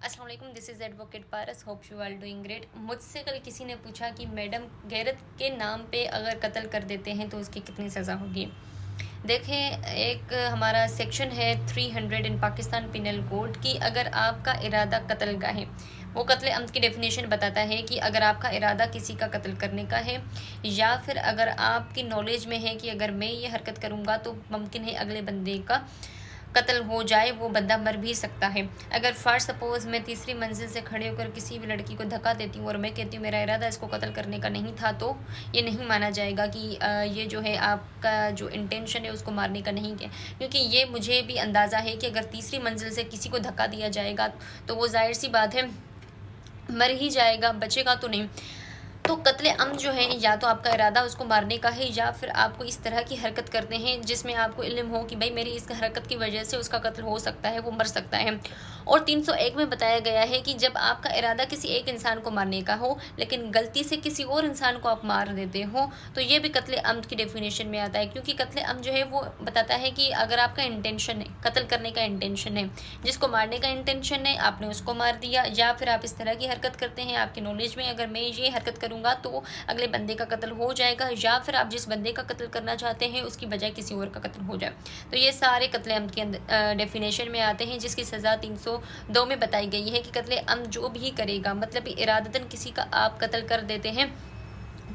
अस्सलाम वालेकुम, this is advocate Paras, hope you are doing great. मुझसे कल किसी ने पूछा कि मैडम, गैरत के नाम पे अगर कत्ल कर देते हैं तो उसकी कितनी सज़ा होगी। देखें, एक हमारा सेक्शन है 300 इन पाकिस्तान पिनल कोड की, अगर आपका इरादा कत्ल का है, वो कत्ल अम्द की डेफिनेशन बताता है कि अगर आपका इरादा किसी का कत्ल करने का है, या फिर अगर आपकी नॉलेज में है कि अगर मैं ये हरकत करूँगा तो मुमकिन है अगले बंदे का कत्ल हो जाए, वो बंदा मर भी सकता है। अगर फॉर सपोज़ मैं तीसरी मंजिल से खड़े होकर किसी भी लड़की को धक्का देती हूँ और मैं कहती हूँ मेरा इरादा इसको कत्ल करने का नहीं था, तो ये नहीं माना जाएगा कि ये जो है आपका जो इंटेंशन है उसको मारने का नहीं है, क्योंकि ये मुझे भी अंदाज़ा है कि अगर तीसरी मंजिल से किसी को धक्का दिया जाएगा तो वो ज़ाहिर सी बात है मर ही जाएगा, बचेगा तो नहीं। तो कत्ले अम्द जो है, या तो आपका इरादा उसको मारने का है, या फिर आपको इस तरह की हरकत करते हैं जिसमें आपको इल्म हो कि भाई मेरी इस हरकत की वजह से उसका कत्ल हो सकता है, वो मर सकता है। और 301 में बताया गया है कि जब आपका इरादा किसी एक इंसान को मारने का हो लेकिन गलती से किसी और इंसान को आप मार देते हो, तो ये भी कत्ले अम्द की डेफिनेशन में आता है, क्योंकि कत्ले अम्द जो है वो बताता है कि अगर आपका इंटेंशन है, कत्ल करने का इंटेंशन है, जिसको मारने का इंटेंशन है, आपने उसको मार दिया, या फिर आप इस तरह की हरकत करते हैं आपकी नॉलेज में अगर मैं ये हरकत करूँगा तो अगले बंदे का कत्ल हो जाएगा, या फिर आप जिस बंदे का कत्ल करना चाहते हैं उसकी बजाय किसी और का कत्ल हो जाए, तो ये सारे कत्ले अम्द के अंदर डेफिनेशन में आते हैं, जिसकी सज़ा 302 में बताई गई है कि कत्ले अम्द जो भी करेगा, मतलब इरादतन किसी का आप कत्ल कर देते हैं,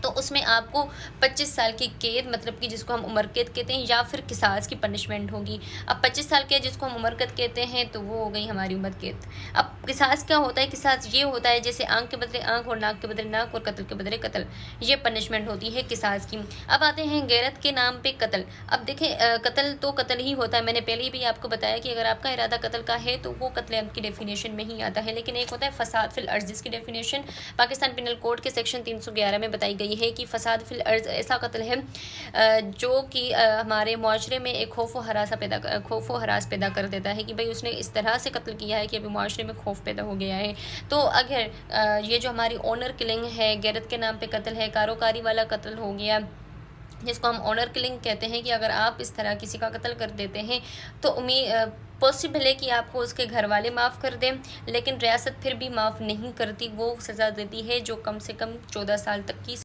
तो उसमें आपको 25 साल की कैद, मतलब कि जिसको हम उम्र कैद कहते हैं, या फिर किसास की पनिशमेंट होगी। अब 25 साल के जिसको हम उम्र कैद कहते हैं तो वो हो गई हमारी उम्र कैद। अब किसास क्या होता है? किसास ये होता है जैसे आँख के बदले आँख और नाक के बदले नाक और कत्ल के बदले कत्ल, ये पनिशमेंट होती है किसास की। अब आते हैं गैरत के नाम पे कत्ल। अब देखें, कत्ल तो कत्ल ही होता है, मैंने पहले भी आपको बताया कि अगर आपका इरादा कत्ल का है तो वो कत्ल अम्द की डेफिनेशन में ही आता है। लेकिन एक होता है फसाद फिल अर्ज़, जिसकी डेफिनेशन पाकिस्तान पिनल कोड के सेक्शन 311 में बताई गई है कि फसाद फिल अर्ज़ ऐसा कत्ल है जो कि हमारे माशरे में एक खौफ व हरास पैदा कर देता है कि भाई उसने इस तरह से कत्ल किया है कि अभी माशरे में खौफ पैदा हो गया है। तो अगर ये जो हमारी ऑनर किलिंग है, गैरत के नाम पे कत्ल है, कारोकारी वाला कत्ल हो गया, जिसको हम ऑनर किलिंग कहते हैं, कि अगर आप इस तरह किसी का कत्ल कर देते हैं तो पॉसिबल है कि आपको उसके घर वाले माफ़ कर दें, लेकिन रियासत फिर भी माफ़ नहीं करती, वो सज़ा देती है जो कम से कम 14 साल तक की